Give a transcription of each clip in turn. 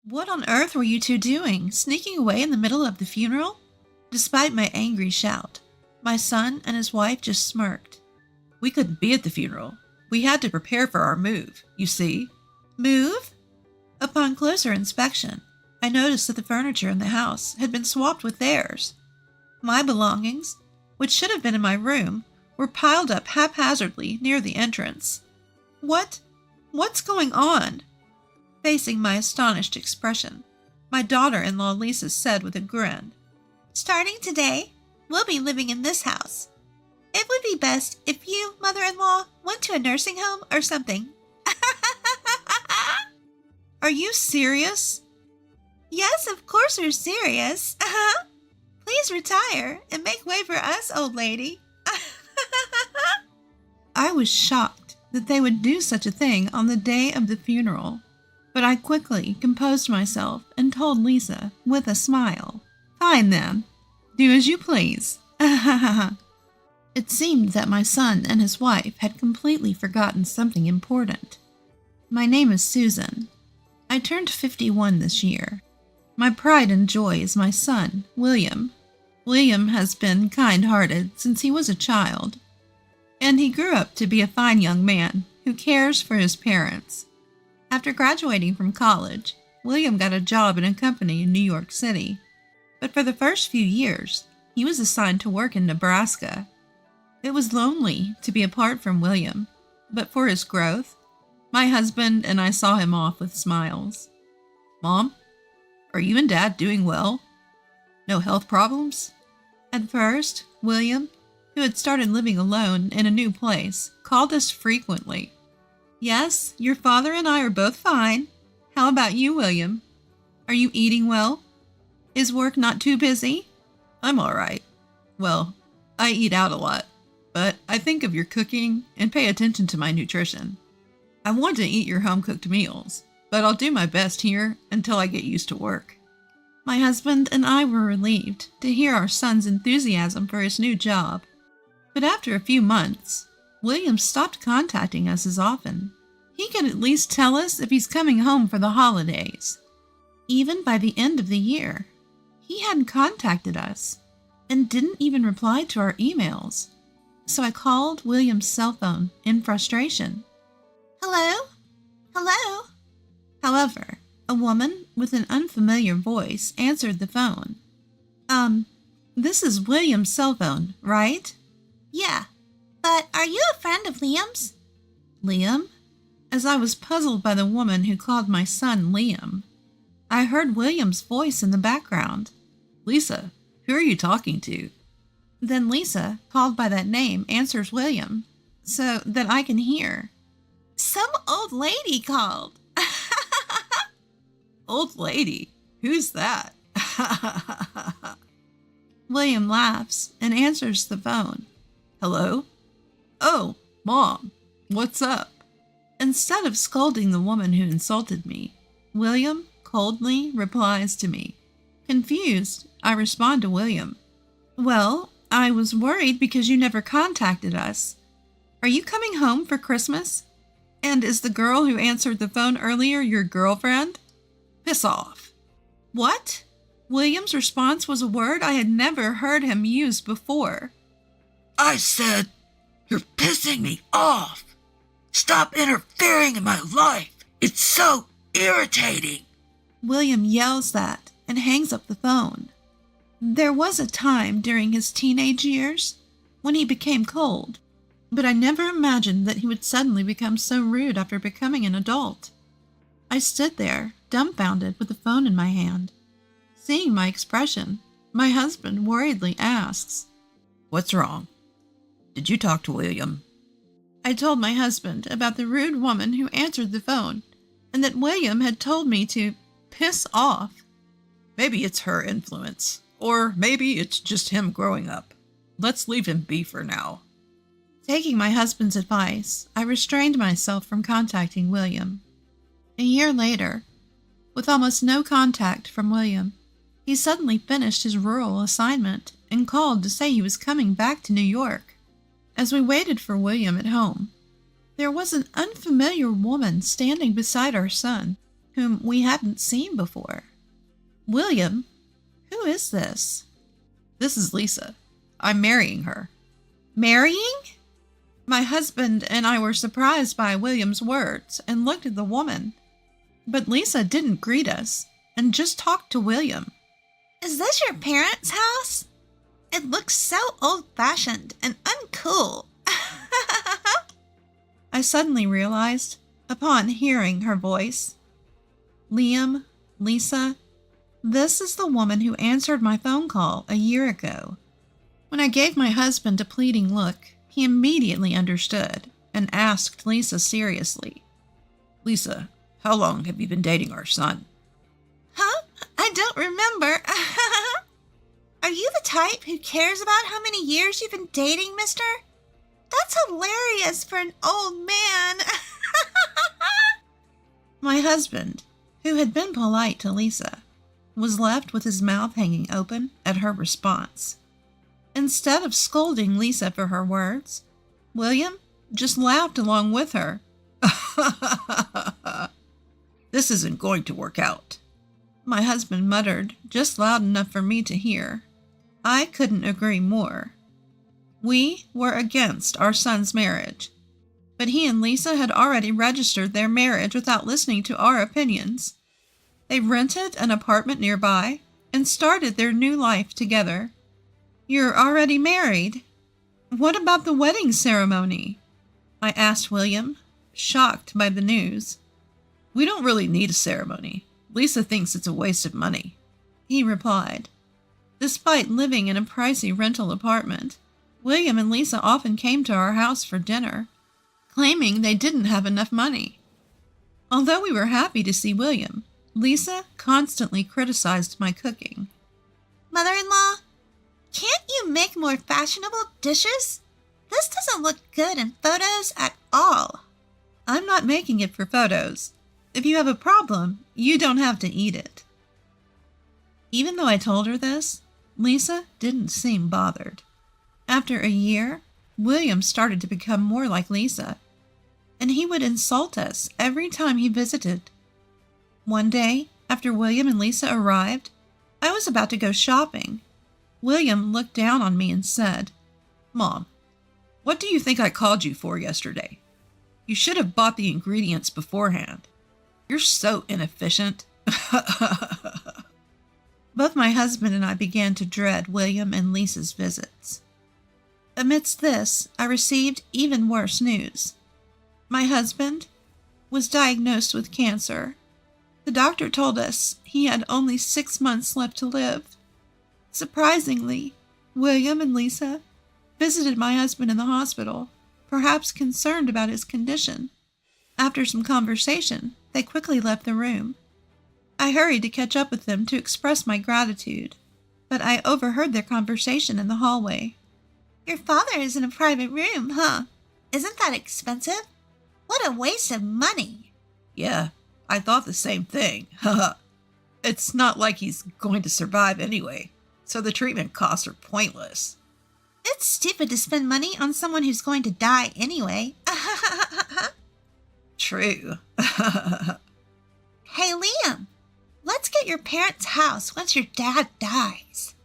What on earth were you two doing, sneaking away in the middle of the funeral? Despite my angry shout, my son and his wife just smirked. We couldn't be at the funeral. We had to prepare for our move, you see. Move? Upon closer inspection, I noticed that the furniture in the house had been swapped with theirs. My belongings, which should have been in my room, were piled up haphazardly near the entrance. What's going on? Facing my astonished expression, my daughter-in-law Lisa said with a grin, "Starting today, we'll be living in this house. It would be best if you, mother-in-law, went to a nursing home or something." Are you serious? Yes, of course we're serious. Please retire and make way for us, old lady. I was shocked that they would do such a thing on the day of the funeral, but I quickly composed myself and told Lisa with a smile, "Fine then, do as you please." It seemed that my son and his wife had completely forgotten something important. My name is Susan. I turned 51 this year. My pride and joy is my son, William. William has been kind-hearted since he was a child, and he grew up to be a fine young man who cares for his parents. After graduating from college, William got a job in a company in New York City, but for the first few years, he was assigned to work in Nebraska. It was lonely to be apart from William, but for his growth, my husband and I saw him off with smiles. Mom, are you and Dad doing well? No health problems? At first, William, who had started living alone in a new place, called us frequently. Yes, your father and I are both fine. How about you, William? Are you eating well? Is work not too busy? I'm all right. Well, I eat out a lot, but I think of your cooking and pay attention to my nutrition. I want to eat your home-cooked meals, but I'll do my best here until I get used to work. My husband and I were relieved to hear our son's enthusiasm for his new job. But after a few months, William stopped contacting us as often. He could at least tell us if he's coming home for the holidays. Even by the end of the year, he hadn't contacted us and didn't even reply to our emails. So I called William's cell phone in frustration. "Hello? Hello?" However, a woman with an unfamiliar voice answered the phone. This is William's cell phone, right?" "Yeah, but are you a friend of Liam's?" "Liam?" As I was puzzled by the woman who called my son Liam, I heard William's voice in the background. "Lisa, who are you talking to?" Then Lisa, called by that name, answers William, so that I can hear. "Some old lady called." "Old lady? Who's that?" William laughs and answers the phone. "Hello? Oh, Mom, what's up?" Instead of scolding the woman who insulted me, William coldly replies to me. Confused, I respond to William. "Well, I was worried because you never contacted us. Are you coming home for Christmas? And is the girl who answered the phone earlier your girlfriend?" "Piss off." What? William's response was a word I had never heard him use before. "I said, you're pissing me off. Stop interfering in my life. It's so irritating." William yells that and hangs up the phone. There was a time during his teenage years when he became cold, but I never imagined that he would suddenly become so rude after becoming an adult. I stood there, dumbfounded with the phone in my hand. Seeing my expression, my husband worriedly asks, "What's wrong? Did you talk to William?" I told my husband about the rude woman who answered the phone, and that William had told me to piss off. "Maybe it's her influence, or maybe it's just him growing up. Let's leave him be for now." Taking my husband's advice, I restrained myself from contacting William. A year later, with almost no contact from William, he suddenly finished his rural assignment and called to say he was coming back to New York. As we waited for William at home, there was an unfamiliar woman standing beside our son, whom we hadn't seen before. William, who is this? This is Lisa. I'm marrying her. Marrying? My husband and I were surprised by William's words and looked at the woman. But Lisa didn't greet us and just talked to William. Is this your parents' house? It looks so old-fashioned and uncool. I suddenly realized, upon hearing her voice, Liam, Lisa, this is the woman who answered my phone call a year ago. When I gave my husband a pleading look, he immediately understood and asked Lisa seriously, Lisa, how long have you been dating our son? Huh? I don't remember. Are you the type who cares about how many years you've been dating, mister? That's hilarious for an old man. My husband, who had been polite to Lisa, was left with his mouth hanging open at her response. Instead of scolding Lisa for her words, William just laughed along with her. This isn't going to work out, my husband muttered, just loud enough for me to hear. I couldn't agree more. We were against our son's marriage, but he and Lisa had already registered their marriage without listening to our opinions. They rented an apartment nearby and started their new life together. You're already married? What about the wedding ceremony? I asked William, shocked by the news. We don't really need a ceremony. Lisa thinks it's a waste of money, he replied. Despite living in a pricey rental apartment, William and Lisa often came to our house for dinner, claiming they didn't have enough money. Although we were happy to see William, Lisa constantly criticized my cooking. Mother-in-law, can't you make more fashionable dishes? This doesn't look good in photos at all. I'm not making it for photos. If you have a problem, you don't have to eat it. Even though I told her this, Lisa didn't seem bothered. After a year, William started to become more like Lisa, and he would insult us every time he visited. One day, after William and Lisa arrived, I was about to go shopping. William looked down on me and said, Mom, what do you think I called you for yesterday? You should have bought the ingredients beforehand. You're so inefficient. Both my husband and I began to dread William and Lisa's visits. Amidst this, I received even worse news. My husband was diagnosed with cancer. The doctor told us he had only 6 months left to live. Surprisingly, William and Lisa visited my husband in the hospital, perhaps concerned about his condition. After some conversation, they quickly left the room. I hurried to catch up with them to express my gratitude, but I overheard their conversation in the hallway. Your father is in a private room, huh? Isn't that expensive? What a waste of money. Yeah, I thought the same thing. It's not like he's going to survive anyway, so the treatment costs are pointless. It's stupid to spend money on someone who's going to die anyway. True. Hey, Liam, let's get your parents' house once your dad dies.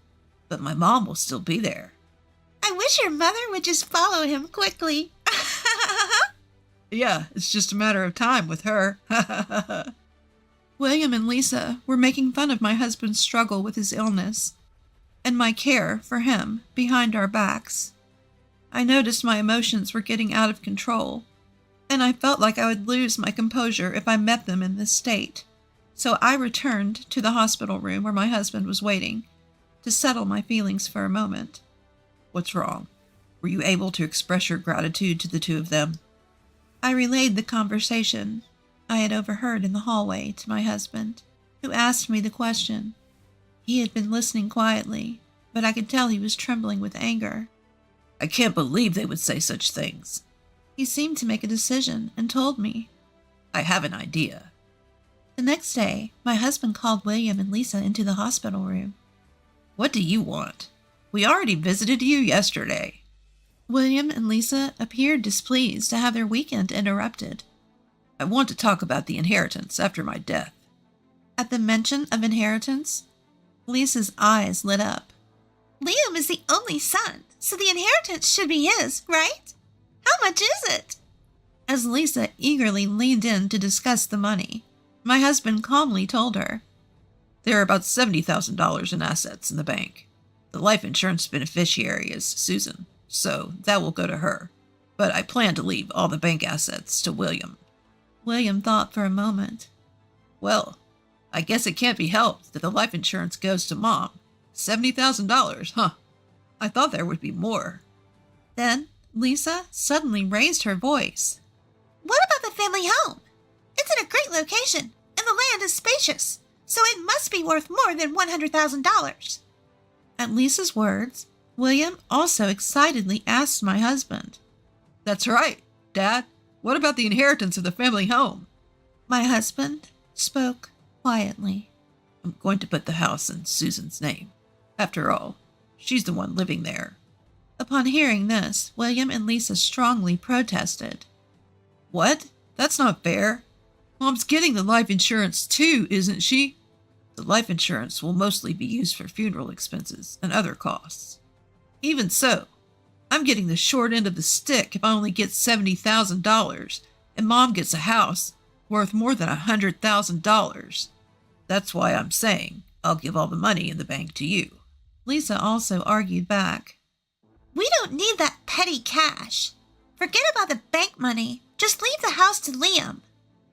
But my mom will still be there. I wish your mother would just follow him quickly. Yeah, it's just a matter of time with her. William and Lisa were making fun of my husband's struggle with his illness and my care for him behind our backs. I noticed my emotions were getting out of control, and I felt like I would lose my composure if I met them in this state. So I returned to the hospital room where my husband was waiting to settle my feelings for a moment. What's wrong? Were you able to express your gratitude to the two of them? I relayed the conversation I had overheard in the hallway to my husband, who asked me the question. He had been listening quietly, but I could tell he was trembling with anger. I can't believe they would say such things. He seemed to make a decision and told me. I have an idea. The next day, my husband called William and Lisa into the hospital room. What do you want? We already visited you yesterday. William and Lisa appeared displeased to have their weekend interrupted. I want to talk about the inheritance after my death. At the mention of inheritance, Lisa's eyes lit up. Liam is the only son, so the inheritance should be his, right? How much is it? As Lisa eagerly leaned in to discuss the money, my husband calmly told her, There are about $70,000 in assets in the bank. The life insurance beneficiary is Susan, so that will go to her. But I plan to leave all the bank assets to William. William thought for a moment. Well, I guess it can't be helped that the life insurance goes to Mom. $70,000, huh? I thought there would be more. Then Lisa suddenly raised her voice. What about the family home? It's in a great location, and the land is spacious, so it must be worth more than $100,000. At Lisa's words, William also excitedly asked my husband. That's right, Dad. What about the inheritance of the family home? My husband spoke quietly. I'm going to put the house in Susan's name. After all, she's the one living there. Upon hearing this, William and Lisa strongly protested. What? That's not fair. Mom's getting the life insurance too, isn't she? The life insurance will mostly be used for funeral expenses and other costs. Even so, I'm getting the short end of the stick if I only get $70,000 and Mom gets a house worth more than $100,000. That's why I'm saying I'll give all the money in the bank to you. Lisa also argued back. We don't need that petty cash. Forget about the bank money. Just leave the house to Liam.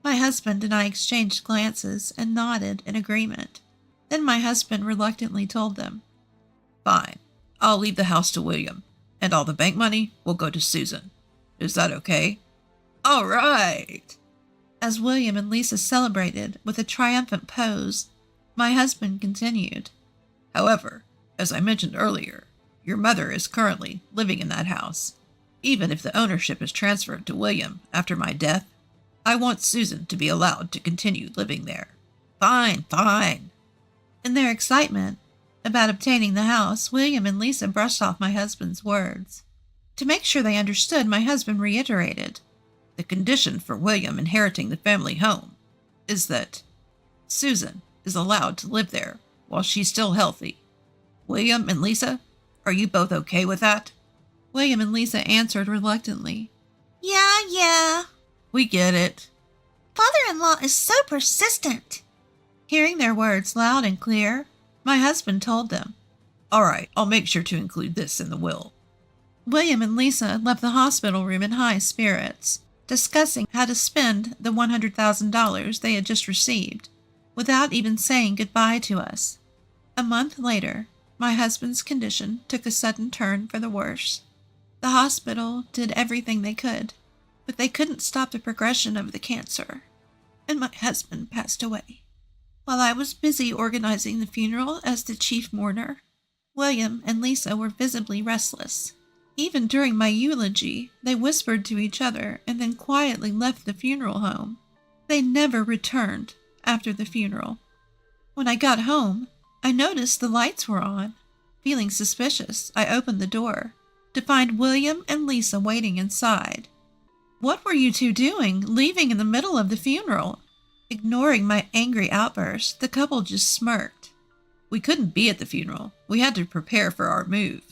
My husband and I exchanged glances and nodded in agreement. Then my husband reluctantly told them, Fine, I'll leave the house to William, and all the bank money will go to Susan. Is that okay? All right. As William and Lisa celebrated with a triumphant pose, my husband continued. However, as I mentioned earlier, your mother is currently living in that house. Even if the ownership is transferred to William after my death, I want Susan to be allowed to continue living there. Fine. In their excitement about obtaining the house, William and Lisa brushed off my husband's words. To make sure they understood, my husband reiterated, The condition for William inheriting the family home is that Susan is allowed to live there while she's still healthy. William and Lisa, are you both okay with that? William and Lisa answered reluctantly. Yeah. We get it. Father-in-law is so persistent. Hearing their words loud and clear, my husband told them. All right, I'll make sure to include this in the will. William and Lisa left the hospital room in high spirits, discussing how to spend the $100,000 they had just received, without even saying goodbye to us. A month later, my husband's condition took a sudden turn for the worse. The hospital did everything they could, but they couldn't stop the progression of the cancer, and my husband passed away. While I was busy organizing the funeral as the chief mourner, William and Lisa were visibly restless. Even during my eulogy, they whispered to each other and then quietly left the funeral home. They never returned after the funeral. When I got home, I noticed the lights were on. Feeling suspicious, I opened the door to find William and Lisa waiting inside. What were you two doing, leaving in the middle of the funeral? Ignoring my angry outburst, the couple just smirked. We couldn't be at the funeral. We had to prepare for our move.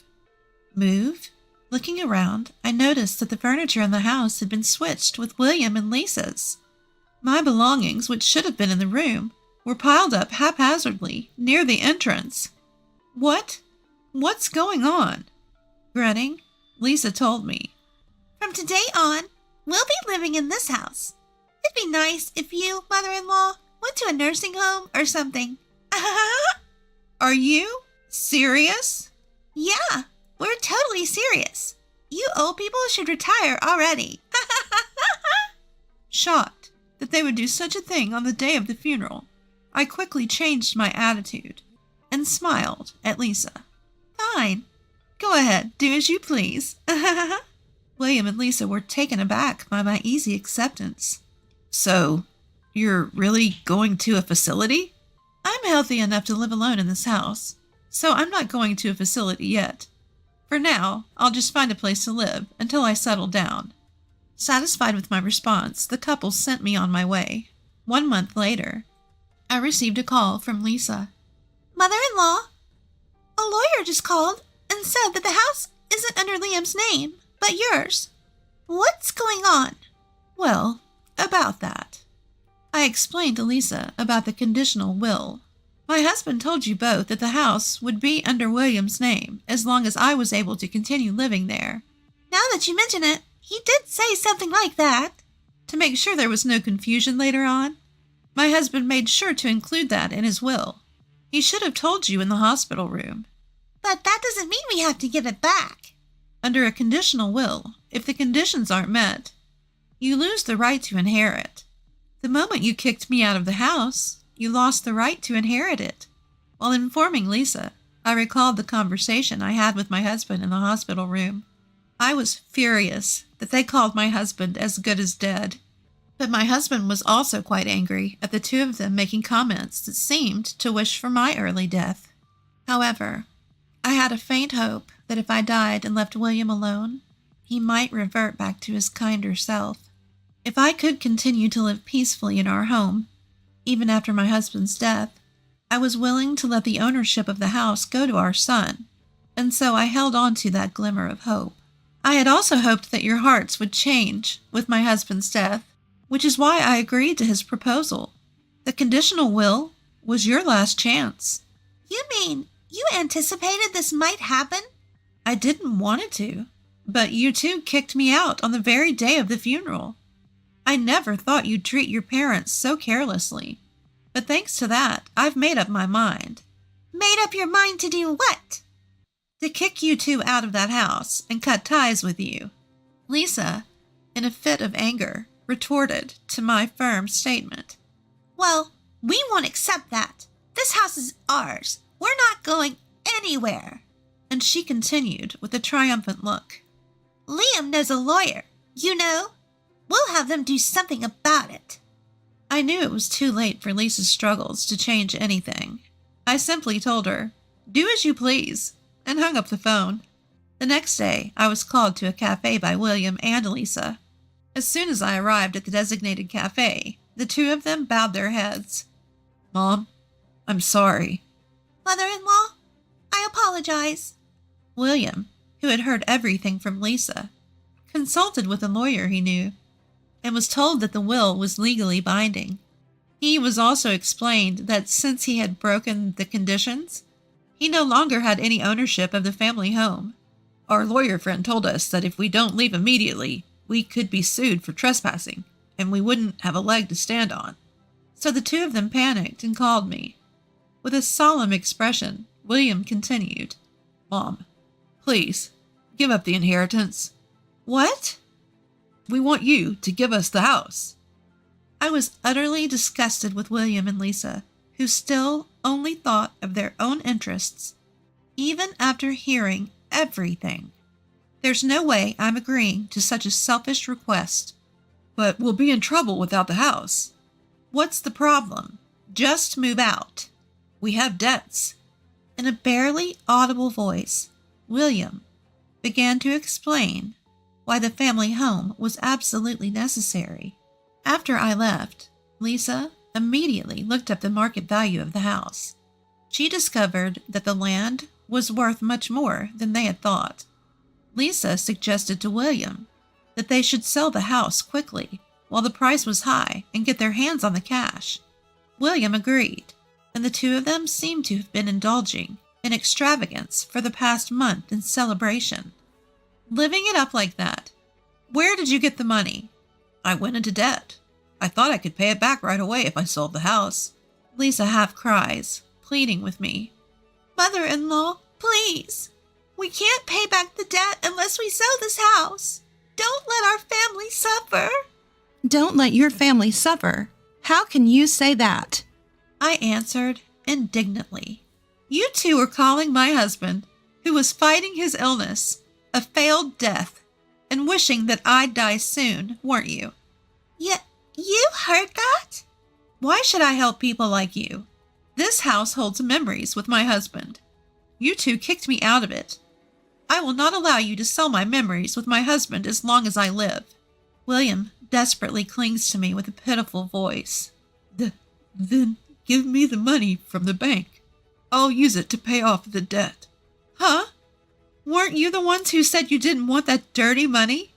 Move? Looking around, I noticed that the furniture in the house had been switched with William and Lisa's. My belongings, which should have been in the room, were piled up haphazardly near the entrance. What's going on? Grinning, Lisa told me. From today on, we'll be living in this house. It'd be nice if you, mother-in-law, went to a nursing home or something. Are you serious? Yeah, we're totally serious. You old people should retire already. Shocked that they would do such a thing on the day of the funeral, I quickly changed my attitude and smiled at Lisa. Fine. Go ahead, do as you please. William and Lisa were taken aback by my easy acceptance. So, you're really going to a facility? I'm healthy enough to live alone in this house, so I'm not going to a facility yet. For now, I'll just find a place to live until I settle down. Satisfied with my response, the couple sent me on my way. 1 month later, I received a call from Lisa. Mother-in-law, a lawyer just called and said that the house isn't under Liam's name, but yours. What's going on? Well, about that. I explained to Lisa about the conditional will. My husband told you both that the house would be under William's name as long as I was able to continue living there. Now that you mention it, he did say something like that. To make sure there was no confusion later on, my husband made sure to include that in his will. He should have told you in the hospital room. But that doesn't mean we have to give it back. Under a conditional will, if the conditions aren't met, you lose the right to inherit. The moment you kicked me out of the house, you lost the right to inherit it. While informing Lisa, I recalled the conversation I had with my husband in the hospital room. I was furious that they called my husband as good as dead. But my husband was also quite angry at the two of them making comments that seemed to wish for my early death. However, I had a faint hope that if I died and left William alone, he might revert back to his kinder self. If I could continue to live peacefully in our home, even after my husband's death, I was willing to let the ownership of the house go to our son, and so I held on to that glimmer of hope. I had also hoped that your hearts would change with my husband's death, which is why I agreed to his proposal. The conditional will was your last chance. You mean you anticipated this might happen? I didn't want it to, but you two kicked me out on the very day of the funeral. I never thought you'd treat your parents so carelessly, but thanks to that, I've made up my mind. Made up your mind to do what? To kick you two out of that house and cut ties with you. Lisa, in a fit of anger, retorted to my firm statement. Well, we won't accept that. This house is ours. We're not going anywhere. And she continued with a triumphant look. Liam knows a lawyer, you know. We'll have them do something about it. I knew it was too late for Lisa's struggles to change anything. I simply told her, "Do as you please," and hung up the phone. The next day, I was called to a cafe by William and Lisa. As soon as I arrived at the designated cafe, the two of them bowed their heads. "Mom, I'm sorry." Mother-in-law, I apologize. William, who had heard everything from Lisa, consulted with a lawyer he knew, and was told that the will was legally binding. He was also explained that since he had broken the conditions, he no longer had any ownership of the family home. Our lawyer friend told us that if we don't leave immediately, we could be sued for trespassing, and we wouldn't have a leg to stand on. So the two of them panicked and called me. With a solemn expression, William continued, "Mom, please, give up the inheritance." "What?" "We want you to give us the house." I was utterly disgusted with William and Lisa, who still only thought of their own interests, even after hearing everything. There's no way I'm agreeing to such a selfish request. "But we'll be in trouble without the house." "What's the problem? Just move out. We have debts." In a barely audible voice, William began to explain why the family home was absolutely necessary. After I left, Lisa immediately looked up the market value of the house. She discovered that the land was worth much more than they had thought. Lisa suggested to William that they should sell the house quickly while the price was high and get their hands on the cash. William agreed, and the two of them seemed to have been indulging in extravagance for the past month in celebration. Living it up like that. Where did you get the money? "I went into debt. I thought I could pay it back right away if I sold the house." Lisa half cries, pleading with me. Mother-in-law, please. We can't pay back the debt unless we sell this house. Don't let our family suffer. "Don't let your family suffer. How can you say that?" I answered indignantly. "You two are calling my husband, who was fighting his illness, a failed death, and wishing that I'd die soon, weren't you?" You heard that? "Why should I help people like you? This house holds memories with my husband. You two kicked me out of it. I will not allow you to sell my memories with my husband as long as I live." William desperately clings to me with a pitiful voice. "The give me the money from the bank. I'll use it to pay off the debt. Huh? Weren't you the ones who said you didn't want that dirty money?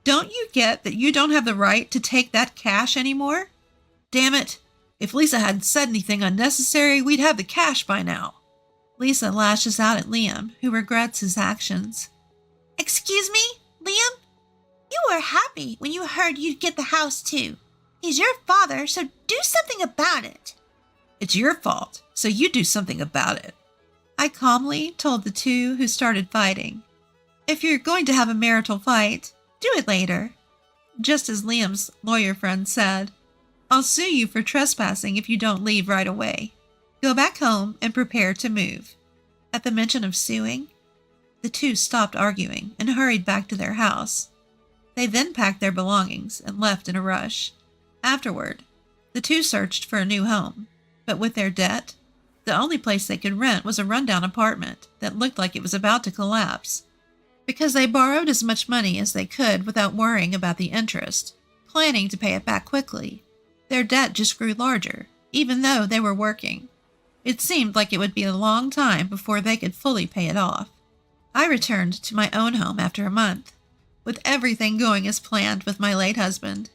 Don't you get that you don't have the right to take that cash anymore? Damn it. If Lisa hadn't said anything unnecessary, we'd have the cash by now. Lisa lashes out at Liam, who regrets his actions. Excuse me, Liam? You were happy when you heard you'd get the house too. He's your father, so do something about it. It's your fault, so you do something about it. I calmly told the two who started fighting. If you're going to have a marital fight, do it later. Just as Liam's lawyer friend said, I'll sue you for trespassing if you don't leave right away. Go back home and prepare to move. At the mention of suing, the two stopped arguing and hurried back to their house. They then packed their belongings and left in a rush. Afterward, the two searched for a new home, but with their debt, the only place they could rent was a rundown apartment that looked like it was about to collapse. Because they borrowed as much money as they could without worrying about the interest, planning to pay it back quickly, their debt just grew larger, even though they were working. It seemed like it would be a long time before they could fully pay it off. I returned to my own home after a month, with everything going as planned with my late husband.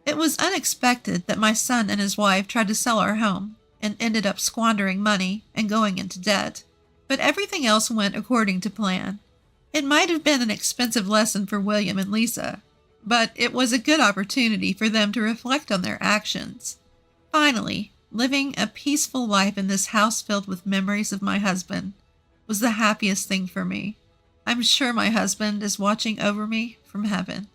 It was unexpected that my son and his wife tried to sell our home and ended up squandering money and going into debt, but everything else went according to plan. It might have been an expensive lesson for William and Lisa, but it was a good opportunity for them to reflect on their actions. Finally, living a peaceful life in this house filled with memories of my husband was the happiest thing for me. I'm sure my husband is watching over me from heaven.